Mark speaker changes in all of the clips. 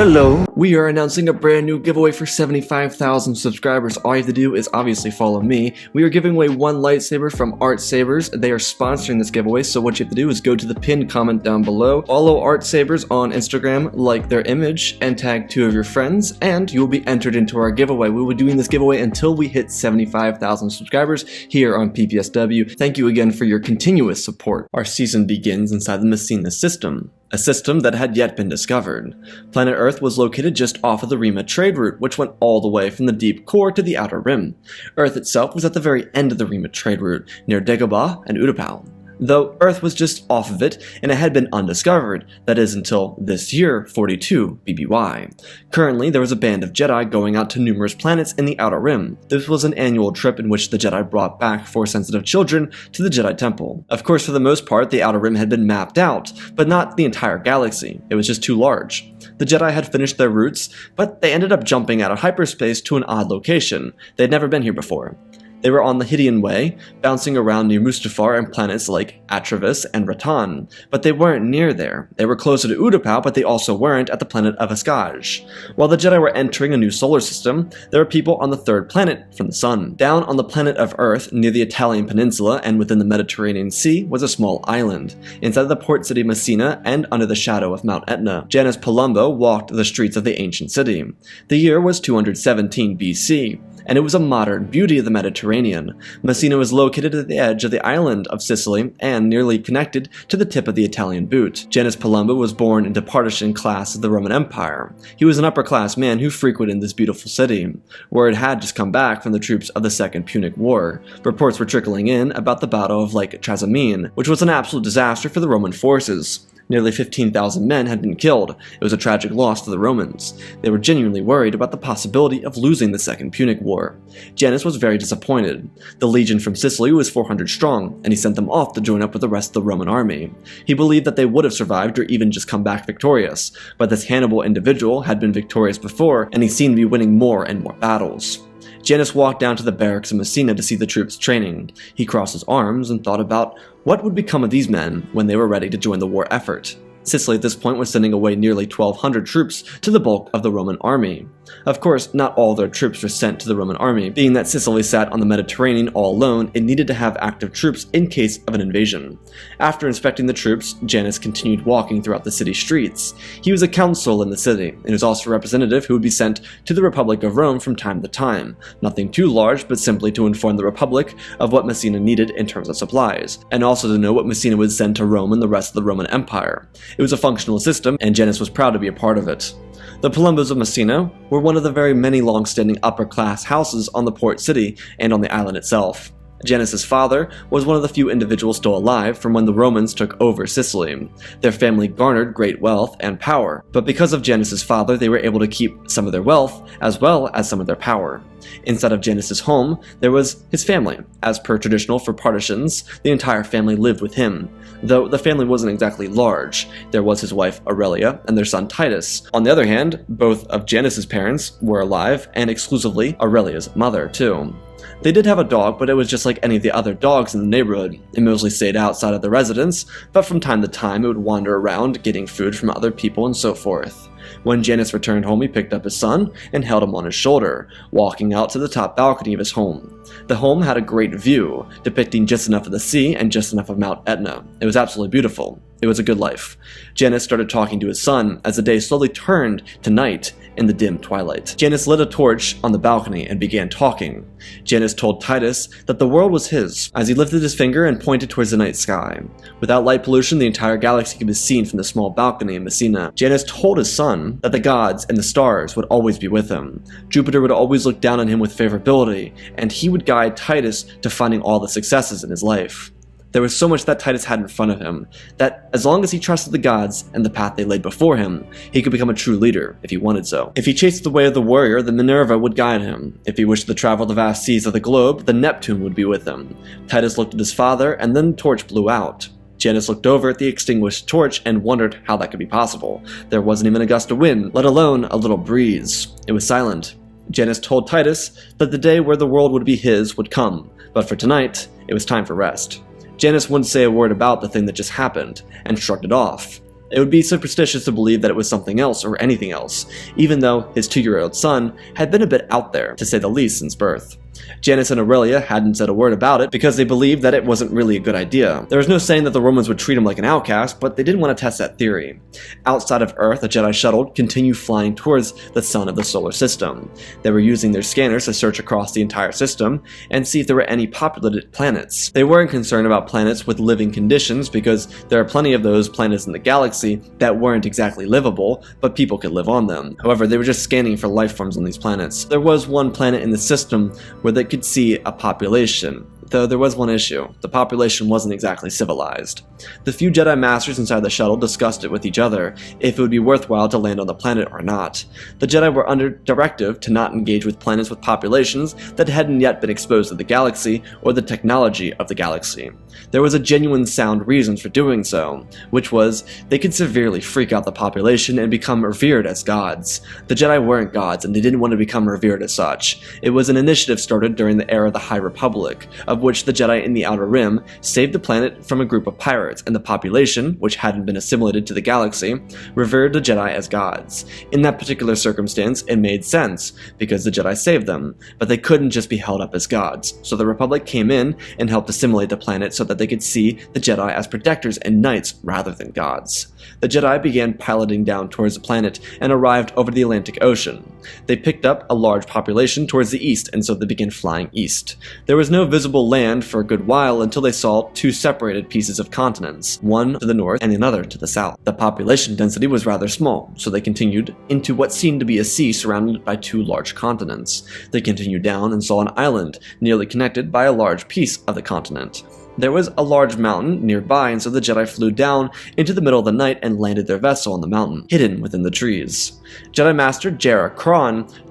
Speaker 1: Hello, we are announcing a brand new giveaway for 75,000 subscribers. All you have to do is obviously follow me. We are giving away one lightsaber from Art Sabers. They are sponsoring this giveaway, so what you have to do is go to the pinned comment down below, follow Art Sabers on Instagram, like their image, and tag 2 of your friends, and you will be entered into our giveaway. We will be doing this giveaway until we hit 75,000 subscribers here on PPSW. Thank you again for your continuous support. Our season begins inside the Messina System, a system that had yet been discovered. Planet Earth was located just off of the Rima trade route, which went all the way from the deep core to the outer rim. Earth itself was at the very end of the Rima trade route, near Dagobah and Utapau, though Earth was just off of it and it had been undiscovered, that is until this year, 42 BBY. Currently, there was a band of Jedi going out to numerous planets in the Outer Rim. This was an annual trip in which the Jedi brought back Force-sensitive children to the Jedi Temple. Of course, for the most part, the Outer Rim had been mapped out, but not the entire galaxy. It was just too large. The Jedi had finished their routes, but they ended up jumping out of hyperspace to an odd location. They had never been here before. They were on the Hydian Way, bouncing around near Mustafar and planets like Atravis and Ratan, but they weren't near there. They were closer to Utapau, but they also weren't at the planet of Ascaj. While the Jedi were entering a new solar system, there were people on the third planet from the Sun. Down on the planet of Earth, near the Italian peninsula and within the Mediterranean Sea, was a small island. Inside the port city Messina and under the shadow of Mount Etna, Janus Palumbo walked the streets of the ancient city. The year was 217 BC. And it was a modern beauty of the Mediterranean. Messina was located at the edge of the island of Sicily and nearly connected to the tip of the Italian boot. Janus Palumbo was born into partisan class of the Roman Empire. He was an upper-class man who frequented this beautiful city. Word had just come back from the troops of the Second Punic War. Reports were trickling in about the Battle of Lake Trasimene, which was an absolute disaster for the Roman forces. Nearly 15,000 men had been killed. It was a tragic loss to the Romans. They were genuinely worried about the possibility of losing the Second Punic War. Janus was very disappointed. The legion from Sicily was 400 strong, and he sent them off to join up with the rest of the Roman army. He believed that they would have survived or even just come back victorious, but this Hannibal individual had been victorious before, and he seemed to be winning more and more battles. Janus walked down to the barracks of Messina to see the troops training. He crossed his arms and thought about what would become of these men when they were ready to join the war effort. Sicily at this point was sending away nearly 1,200 troops to the bulk of the Roman army. Of course, not all their troops were sent to the Roman army. Being that Sicily sat on the Mediterranean all alone, it needed to have active troops in case of an invasion. After inspecting the troops, Janus continued walking throughout the city streets. He was a consul in the city, and was also a representative who would be sent to the Republic of Rome from time to time. Nothing too large, but simply to inform the Republic of what Messina needed in terms of supplies, and also to know what Messina would send to Rome and the rest of the Roman Empire. It was a functional system, and Janus was proud to be a part of it. The Palumbos of Messina were one of the very many long-standing upper-class houses on the port city and on the island itself. Janus's father was one of the few individuals still alive from when the Romans took over Sicily. Their family garnered great wealth and power, but because of Janus's father, they were able to keep some of their wealth as well as some of their power. Inside of Janus's home, there was his family. As per traditional for partisans, the entire family lived with him. Though the family wasn't exactly large, there was his wife Aurelia and their son Titus. On the other hand, both of Janus's parents were alive, and exclusively Aurelia's mother too. They did have a dog, but it was just like any of the other dogs in the neighborhood. It mostly stayed outside of the residence, but from time to time it would wander around getting food from other people and so forth. When Janus returned home, he picked up his son and held him on his shoulder, walking out to the top balcony of his home. The home had a great view, depicting just enough of the sea and just enough of Mount Etna. It was absolutely beautiful. It was a good life. Janus started talking to his son as the day slowly turned to night in the dim twilight. Janus lit a torch on the balcony and began talking. Janus told Titus that the world was his, as he lifted his finger and pointed towards the night sky. Without light pollution, the entire galaxy could be seen from the small balcony in Messina. Janus told his son that the gods and the stars would always be with him. Jupiter would always look down on him with favorability, and he would guide Titus to finding all the successes in his life. There was so much that Titus had in front of him, that as long as he trusted the gods and the path they laid before him, he could become a true leader, if he wanted so. If he chased the way of the warrior, then Minerva would guide him. If he wished to travel the vast seas of the globe, then Neptune would be with him. Titus looked at his father, and then the torch blew out. Janus looked over at the extinguished torch and wondered how that could be possible. There wasn't even a gust of wind, let alone a little breeze. It was silent. Janus told Titus that the day where the world would be his would come, but for tonight, it was time for rest. Janus wouldn't say a word about the thing that just happened, and shrugged it off. It would be superstitious to believe that it was something else or anything else, even though his 2-year-old son had been a bit out there, to say the least, since birth. Janice and Aurelia hadn't said a word about it because they believed that it wasn't really a good idea. There was no saying that the Romans would treat him like an outcast, but they didn't want to test that theory. Outside of Earth, the Jedi shuttle continued flying towards the sun of the solar system. They were using their scanners to search across the entire system and see if there were any populated planets. They weren't concerned about planets with living conditions because there are plenty of those planets in the galaxy that weren't exactly livable, but people could live on them. However, they were just scanning for life forms on these planets. There was one planet in the system where they could see a population, though there was one issue. The population wasn't exactly civilized. The few Jedi Masters inside the shuttle discussed it with each other, if it would be worthwhile to land on the planet or not. The Jedi were under directive to not engage with planets with populations that hadn't yet been exposed to the galaxy or the technology of the galaxy. There was a genuine sound reason for doing so, which was they could severely freak out the population and become revered as gods. The Jedi weren't gods, and they didn't want to become revered as such. It was an initiative started during the era of the High Republic, of which the Jedi in the Outer Rim saved the planet from a group of pirates, and the population, which hadn't been assimilated to the galaxy, revered the Jedi as gods. In that particular circumstance, it made sense, because the Jedi saved them, but they couldn't just be held up as gods, so the Republic came in and helped assimilate the planet so that they could see the Jedi as protectors and knights rather than gods. The Jedi began piloting down towards the planet and arrived over the Atlantic Ocean. They picked up a large population towards the east, and so they began flying east. There was no visible land for a good while until they saw two separated pieces of continents, one to the north and another to the south. The population density was rather small, so they continued into what seemed to be a sea surrounded by two large continents. They continued down and saw an island, nearly connected by a large piece of the continent. There was a large mountain nearby, and so the Jedi flew down into the middle of the night and landed their vessel on the mountain, hidden within the trees. Jedi Master Jara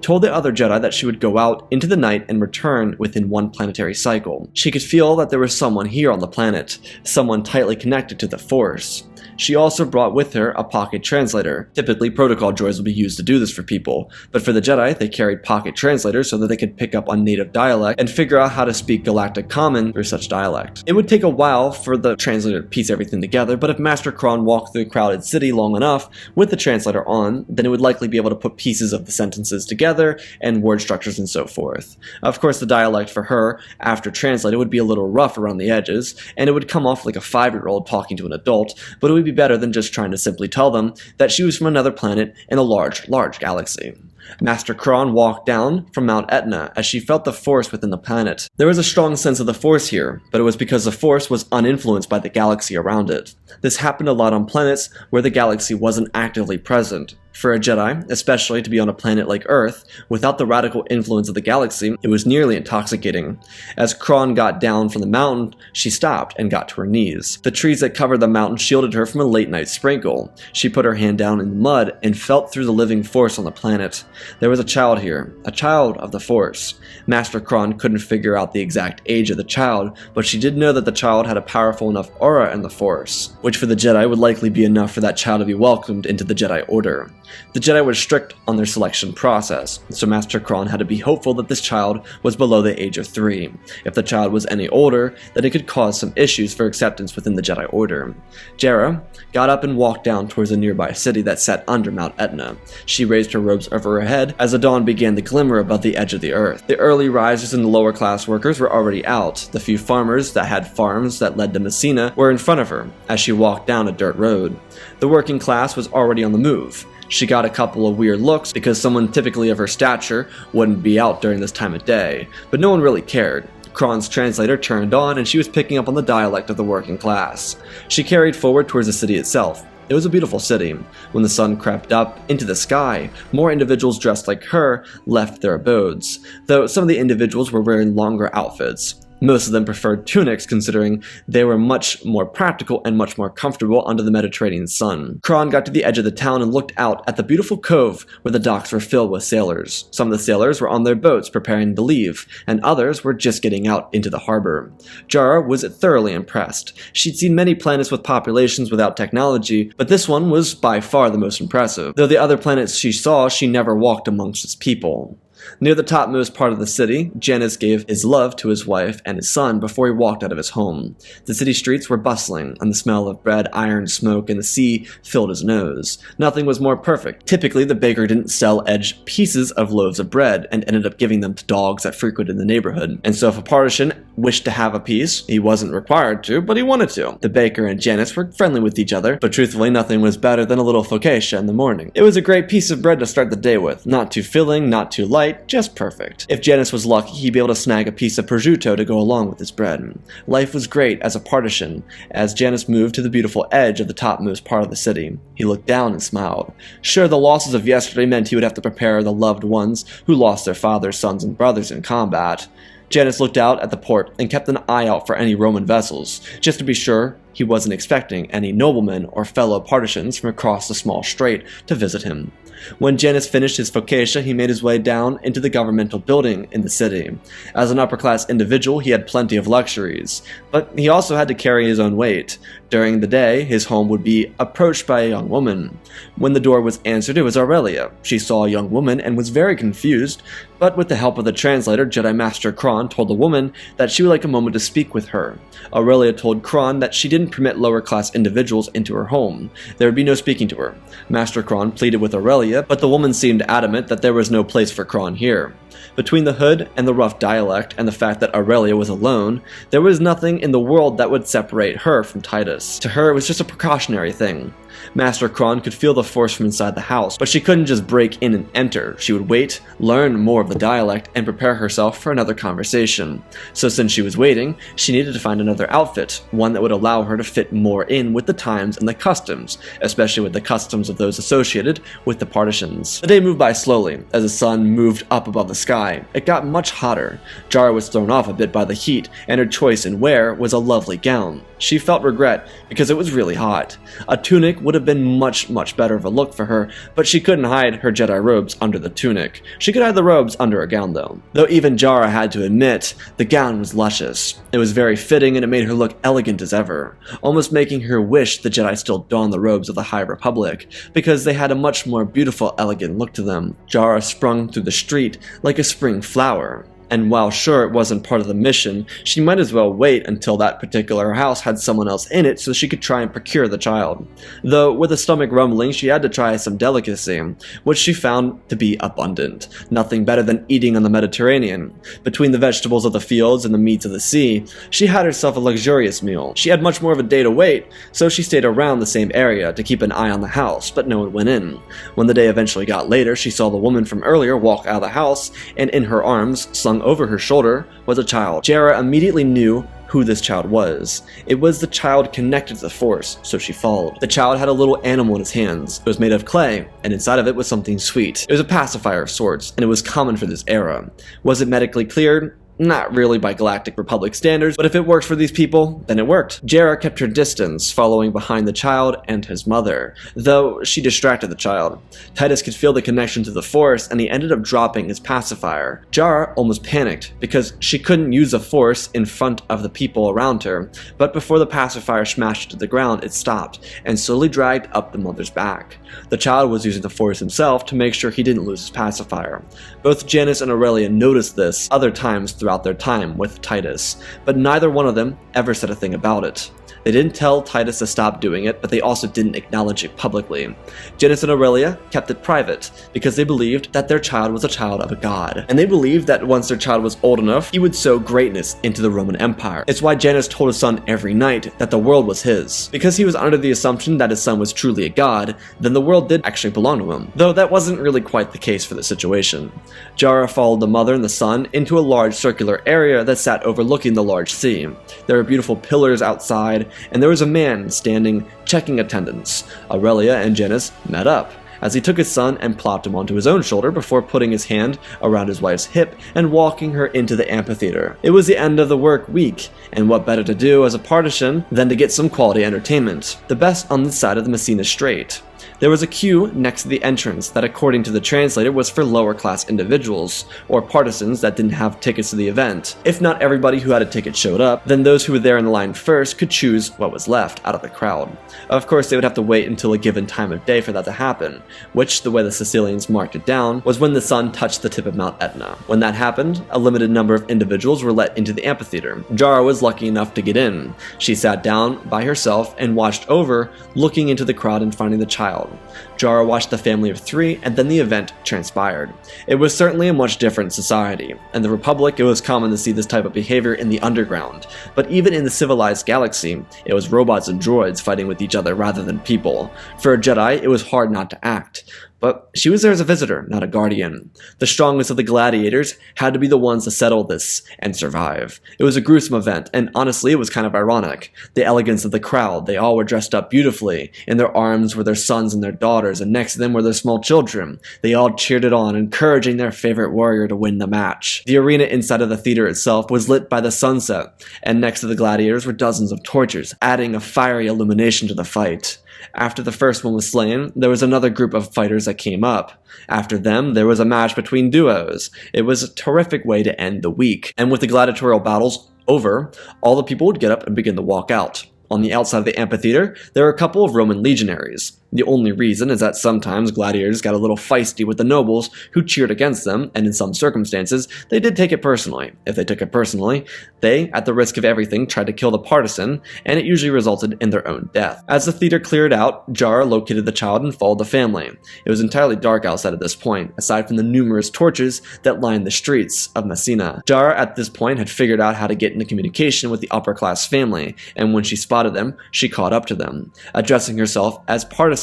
Speaker 1: told the other Jedi that she would go out into the night and return within one planetary cycle. She could feel that there was someone here on the planet, someone tightly connected to the Force. She also brought with her a pocket translator. Typically, protocol droids would be used to do this for people, but for the Jedi, they carried pocket translators so that they could pick up on native dialect and figure out how to speak Galactic Common through such dialect. It would take a while for the translator to piece everything together, but if Master Kron walked through a crowded city long enough with the translator on, then it would likely be able to put pieces of the sentences together and word structures and so forth. Of course, the dialect for her, after translated, would be a little rough around the edges, and it would come off like a 5-year-old talking to an adult, but it would be better than just trying to simply tell them that she was from another planet in a large galaxy. Master Kron walked down from Mount Etna as she felt the Force within the planet. There was a strong sense of the Force here, but it was because the Force was uninfluenced by the galaxy around it. This happened a lot on planets where the galaxy wasn't actively present. For a Jedi, especially to be on a planet like Earth, without the radical influence of the galaxy, it was nearly intoxicating. As Kron got down from the mountain, she stopped and got to her knees. The trees that covered the mountain shielded her from a late-night sprinkle. She put her hand down in the mud and felt through the living Force on the planet. There was a child here, a child of the Force. Master Kron couldn't figure out the exact age of the child, but she did know that the child had a powerful enough aura in the Force, which for the Jedi would likely be enough for that child to be welcomed into the Jedi Order. The Jedi were strict on their selection process, so Master Kron had to be hopeful that this child was below the age of 3. If the child was any older, then it could cause some issues for acceptance within the Jedi Order. Jara got up and walked down towards a nearby city that sat under Mount Etna. She raised her robes over her head as the dawn began to glimmer above the edge of the earth. The early risers and the lower class workers were already out. The few farmers that had farms that led to Messina were in front of her as she walked down a dirt road. The working class was already on the move. She got a couple of weird looks because someone typically of her stature wouldn't be out during this time of day, but no one really cared. Kron's translator turned on and she was picking up on the dialect of the working class. She carried forward towards the city itself. It was a beautiful city. When the sun crept up into the sky, more individuals dressed like her left their abodes, though some of the individuals were wearing longer outfits. Most of them preferred tunics, considering they were much more practical and much more comfortable under the Mediterranean sun. Kron got to the edge of the town and looked out at the beautiful cove where the docks were filled with sailors. Some of the sailors were on their boats preparing to leave, and others were just getting out into the harbor. Jara was thoroughly impressed. She'd seen many planets with populations without technology, but this one was by far the most impressive. Though the other planets she saw, she never walked amongst its people. Near the topmost part of the city, Janus gave his love to his wife and his son before he walked out of his home. The city streets were bustling, and the smell of bread, iron, smoke, and the sea filled his nose. Nothing was more perfect. Typically, the baker didn't sell edged pieces of loaves of bread and ended up giving them to dogs that frequented the neighborhood. And so if a partisan wished to have a piece, he wasn't required to, but he wanted to. The baker and Janus were friendly with each other, but truthfully, nothing was better than a little focaccia in the morning. It was a great piece of bread to start the day with. Not too filling, not too light, just perfect. If Janus was lucky, he'd be able to snag a piece of prosciutto to go along with his bread. Life was great as a partisan, as Janus moved to the beautiful edge of the topmost part of the city. He looked down and smiled. Sure, the losses of yesterday meant he would have to prepare the loved ones who lost their fathers, sons, and brothers in combat. Janus looked out at the port and kept an eye out for any Roman vessels, just to be sure he wasn't expecting any noblemen or fellow partisans from across the small strait to visit him. When Janus finished his focaccia, he made his way down into the governmental building in the city. As an upper-class individual, he had plenty of luxuries, but he also had to carry his own weight. During the day, his home would be approached by a young woman. When the door was answered, it was Aurelia. She saw a young woman and was very confused, but with the help of the translator, Jedi Master Kron told the woman that she would like a moment to speak with her. Aurelia told Kron that she didn't permit lower-class individuals into her home. There would be no speaking to her. Master Kron pleaded with Aurelia, but the woman seemed adamant that there was no place for Kron here. Between the hood and the rough dialect and the fact that Aurelia was alone, there was nothing in the world that would separate her from Titus. To her, it was just a precautionary thing. Master Kron could feel the force from inside the house, but she couldn't just break in and enter. She would wait, learn more of the dialect, and prepare herself for another conversation. So since she was waiting, she needed to find another outfit, one that would allow her to fit more in with the times and the customs, especially with the customs of those associated with the partisans. The day moved by slowly, as the sun moved up above the sky. It got much hotter. Jara was thrown off a bit by the heat, and her choice in wear was a lovely gown. She felt regret because it was really hot. A tunic would have been much better of a look for her, but she couldn't hide her Jedi robes under the tunic. She could hide the robes under a gown though. Though even Jara had to admit, the gown was luscious. It was very fitting and it made her look elegant as ever, almost making her wish the Jedi still donned the robes of the High Republic, because they had a much more beautiful, elegant look to them. Jara sprung through the street like a spring flower. And while sure it wasn't part of the mission, she might as well wait until that particular house had someone else in it so she could try and procure the child. Though with a stomach rumbling, she had to try some delicacy, which she found to be abundant. Nothing better than eating on the Mediterranean. Between the vegetables of the fields and the meats of the sea, she had herself a luxurious meal. She had much more of a day to wait, so she stayed around the same area to keep an eye on the house, but no one went in. When the day eventually got later, she saw the woman from earlier walk out of the house, and in her arms, slung over her shoulder, was a child. Jara immediately knew who this child was. It was the child connected to the Force, so she followed. The child had a little animal in his hands. It was made of clay, and inside of it was something sweet. It was a pacifier of sorts, and it was common for this era. Was it medically cleared? Not really by Galactic Republic standards, but if it worked for these people, then it worked. Jara kept her distance, following behind the child and his mother, though she distracted the child. Titus could feel the connection to the Force, and he ended up dropping his pacifier. Jara almost panicked, because she couldn't use the Force in front of the people around her, but before the pacifier smashed to the ground, it stopped, and slowly dragged up the mother's back. The child was using the Force himself to make sure he didn't lose his pacifier. Both Janus and Aurelia noticed this other times throughout their time with Titus, but neither one of them ever said a thing about it. They didn't tell Titus to stop doing it, but they also didn't acknowledge it publicly. Janus and Aurelia kept it private, because they believed that their child was a child of a god, and they believed that once their child was old enough, he would sow greatness into the Roman Empire. It's why Janus told his son every night that the world was his. Because he was under the assumption that his son was truly a god, then the world did actually belong to him, though that wasn't really quite the case for the situation. Jara followed the mother and the son into a large circular area that sat overlooking the large sea. There were beautiful pillars outside, and there was a man standing checking attendance. Aurelia and Janus met up, as he took his son and plopped him onto his own shoulder before putting his hand around his wife's hip and walking her into the amphitheater. It was the end of the work week, and what better to do as a partisan than to get some quality entertainment, the best on this side of the Messina Strait. There was a queue next to the entrance that, according to the translator, was for lower class individuals, or partisans that didn't have tickets to the event. If not everybody who had a ticket showed up, then those who were there in the line first could choose what was left out of the crowd. Of course, they would have to wait until a given time of day for that to happen, which, the way the Sicilians marked it down, was when the sun touched the tip of Mount Etna. When that happened, a limited number of individuals were let into the amphitheater. Jara was lucky enough to get in. She sat down by herself and watched over, looking into the crowd and finding the child. Jara watched the family of 3, and then the event transpired. It was certainly a much different society. In the Republic, it was common to see this type of behavior in the underground, but even in the civilized galaxy, it was robots and droids fighting with each other rather than people. For a Jedi, it was hard not to act. But she was there as a visitor, not a guardian. The strongest of the gladiators had to be the ones to settle this and survive. It was a gruesome event, and honestly, it was kind of ironic. The elegance of the crowd, they all were dressed up beautifully. In their arms were their sons and their daughters, and next to them were their small children. They all cheered it on, encouraging their favorite warrior to win the match. The arena inside of the theater itself was lit by the sunset, and next to the gladiators were dozens of torches, adding a fiery illumination to the fight. After the first one was slain, there was another group of fighters that came up. After them, there was a match between duos. It was a terrific way to end the week. And with the gladiatorial battles over, all the people would get up and begin to walk out. On the outside of the amphitheater, there were a couple of Roman legionaries. The only reason is that sometimes gladiators got a little feisty with the nobles who cheered against them, and in some circumstances, they did take it personally. If they took it personally, they, at the risk of everything, tried to kill the partisan, and it usually resulted in their own death. As the theater cleared out, Jara located the child and followed the family. It was entirely dark outside at this point, aside from the numerous torches that lined the streets of Messina. Jara, at this point, had figured out how to get into communication with the upper-class family, and when she spotted them, she caught up to them, addressing herself as partisan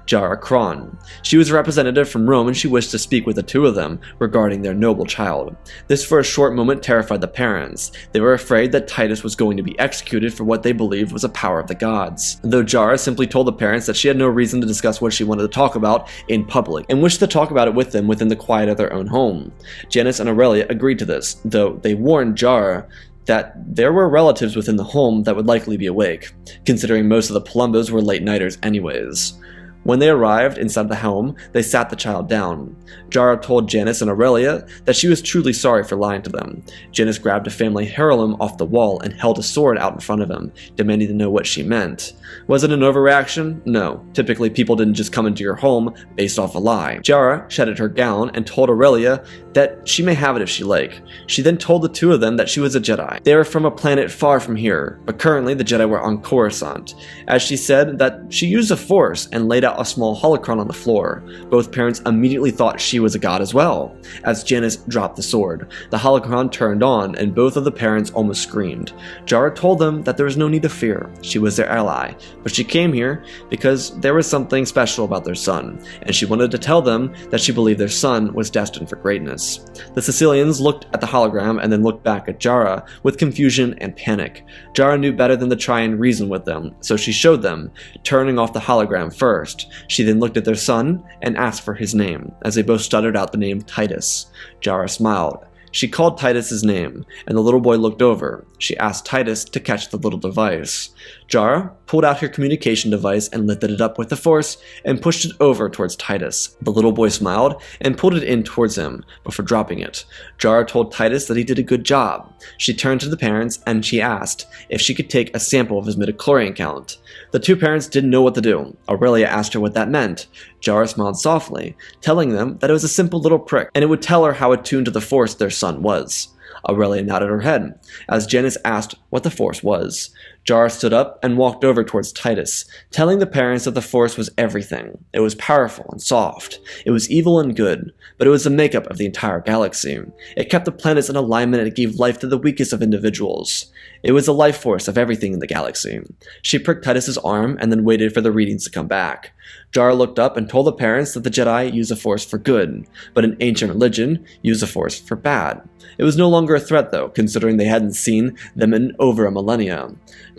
Speaker 1: Jara Kron. She was a representative from Rome and she wished to speak with the two of them regarding their noble child. This for a short moment terrified the parents. They were afraid that Titus was going to be executed for what they believed was a power of the gods. Though Jara simply told the parents that she had no reason to discuss what she wanted to talk about in public and wished to talk about it with them within the quiet of their own home. Janice and Aurelia agreed to this, though they warned Jara that there were relatives within the home that would likely be awake, considering most of the Palumbos were late-nighters anyways. When they arrived inside the home, they sat the child down. Jara told Janice and Aurelia that she was truly sorry for lying to them. Janice grabbed a family heirloom off the wall and held a sword out in front of him, demanding to know what she meant. Was it an overreaction? No. Typically, people didn't just come into your home based off a lie. Jara shedded her gown and told Aurelia that she may have it if she like. She then told the two of them that she was a Jedi. They were from a planet far from here, but currently the Jedi were on Coruscant. As she said that she used the Force and laid out a small holocron on the floor. Both parents immediately thought she was a god as well. As Janice dropped the sword, the holocron turned on and both of the parents almost screamed. Jara told them that there was no need to fear. She was their ally, but she came here because there was something special about their son, and she wanted to tell them that she believed their son was destined for greatness. The Sicilians looked at the hologram and then looked back at Jara with confusion and panic. Jara knew better than to try and reason with them, so she showed them, turning off the hologram first. She then looked at their son and asked for his name, as they both stuttered out the name Titus. Jara smiled. She called Titus his name, and the little boy looked over. She asked Titus to catch the little device. Jara pulled out her communication device and lifted it up with the Force and pushed it over towards Titus. The little boy smiled and pulled it in towards him before dropping it. Jara told Titus that he did a good job. She turned to the parents and she asked if she could take a sample of his midichlorian count. The two parents didn't know what to do. Aurelia asked her what that meant. Jara smiled softly, telling them that it was a simple little prick and it would tell her how attuned to the Force their son was. Aurelia nodded her head, as Janice asked what the Force was. Jara stood up and walked over towards Titus, telling the parents that the Force was everything. It was powerful and soft. It was evil and good, but it was the makeup of the entire galaxy. It kept the planets in alignment and it gave life to the weakest of individuals. It was the life force of everything in the galaxy. She pricked Titus's arm and then waited for the readings to come back. Jara looked up and told the parents that the Jedi use the Force for good, but an ancient religion used the Force for bad. It was no longer a threat though, considering they hadn't seen them in over a millennia.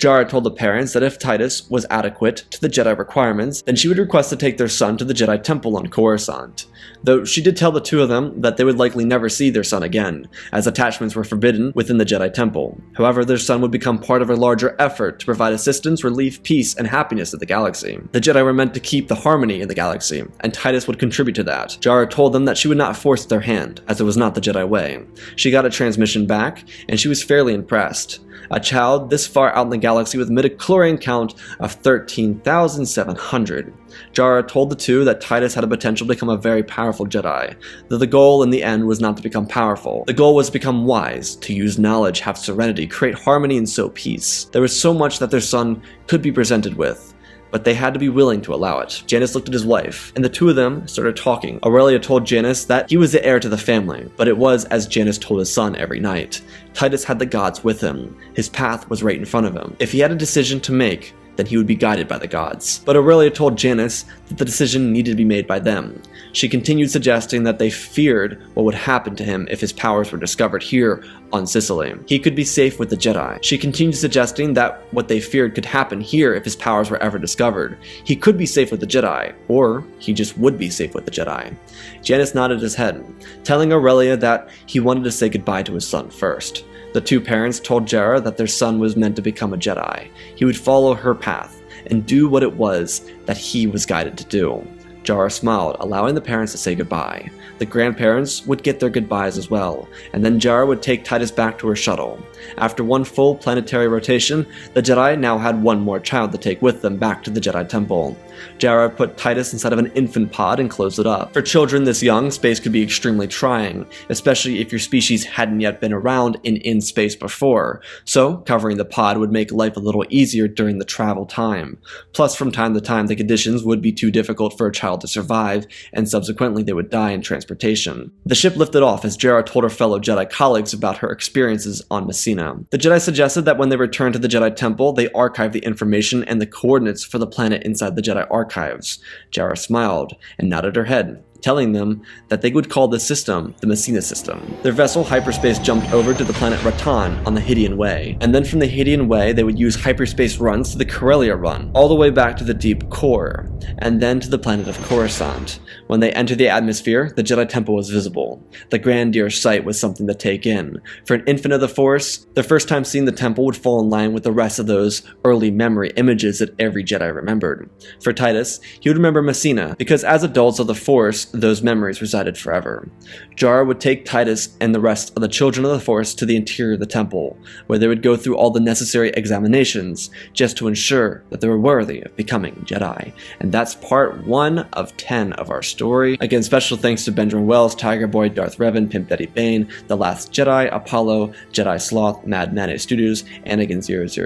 Speaker 1: Jara told the parents that if Titus was adequate to the Jedi requirements, then she would request to take their son to the Jedi Temple on Coruscant. Though she did tell the two of them that they would likely never see their son again, as attachments were forbidden within the Jedi Temple. However, their son would become part of a larger effort to provide assistance, relief, peace, and happiness to the galaxy. The Jedi were meant to keep the harmony in the galaxy, and Titus would contribute to that. Jara told them that she would not force their hand, as it was not the Jedi way. She got a transmission back, and she was fairly impressed. A child this far out in the galaxy with a midichlorian count of 13,700. Jara told the two that Titus had a potential to become a very powerful Jedi, though the goal in the end was not to become powerful. The goal was to become wise, to use knowledge, have serenity, create harmony, and sow peace. There was so much that their son could be presented with, but they had to be willing to allow it. Janice looked at his wife, and the two of them started talking. Aurelia told Janice that he was the heir to the family, but it was as Janice told his son every night. Titus had the gods with him. His path was right in front of him. If he had a decision to make, then he would be guided by the gods. But Aurelia told Janice that the decision needed to be made by them. She continued suggesting that they feared what would happen to him if his powers were discovered here on Sicily. He could be safe with the Jedi. She continued suggesting that what they feared could happen here if his powers were ever discovered. He could be safe with the Jedi, or he just would be safe with the Jedi. Janice nodded his head, telling Aurelia that he wanted to say goodbye to his son first. The two parents told Jara that their son was meant to become a Jedi. He would follow her path and do what it was that he was guided to do. Jara smiled, allowing the parents to say goodbye. The grandparents would get their goodbyes as well, and then Jara would take Titus back to her shuttle. After one full planetary rotation, the Jedi now had one more child to take with them back to the Jedi Temple. Jara put Titus inside of an infant pod and closed it up. For children this young, space could be extremely trying, especially if your species hadn't yet been around in space before, so covering the pod would make life a little easier during the travel time. Plus, from time to time, the conditions would be too difficult for a child to survive, and subsequently they would die in transportation. The ship lifted off as Jara told her fellow Jedi colleagues about her experiences on Messina. The Jedi suggested that when they returned to the Jedi Temple, they archive the information and the coordinates for the planet inside the Jedi archives. Jara smiled and nodded her head, telling them that they would call this system the Messina System. Their vessel hyperspace jumped over to the planet Ratan on the Hydian Way, and then from the Hydian Way they would use hyperspace runs to the Aurelia run, all the way back to the deep core, and then to the planet of Coruscant. When they entered the atmosphere, the Jedi Temple was visible. The grandeur sight was something to take in. For an infant of the Force, the first time seeing the temple would fall in line with the rest of those early memory images that every Jedi remembered. For Titus, he would remember Messina, because as adults of the Force, those memories resided forever. Jara would take Titus and the rest of the children of the Force to the interior of the temple, where they would go through all the necessary examinations, just to ensure that they were worthy of becoming Jedi. And that's part 1 of 10 of our story. Again, special thanks to Benjamin Wells, Tiger Boy, Darth Revan, Pimp Daddy Bane, The Last Jedi, Apollo, Jedi Sloth, Mad Mayonnaise Studios, Anakin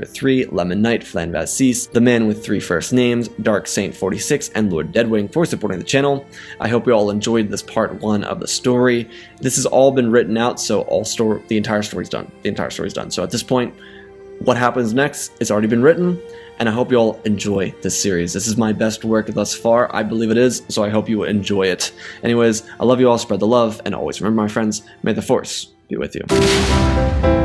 Speaker 1: 003, Lemon Knight, Flan Vassis, The Man with 3 First Names, Dark Saint 46, and Lord Deadwing for supporting the channel. I hope you all enjoyed this part 1 of the story. This has all been written out, so the entire story's done. The entire story's done. So at this point, what happens next has already been written, and I hope you all enjoy this series. This is my best work thus far. I believe it is, so I hope you enjoy it. Anyways, I love you all, spread the love, and always remember, my friends, may the Force be with you.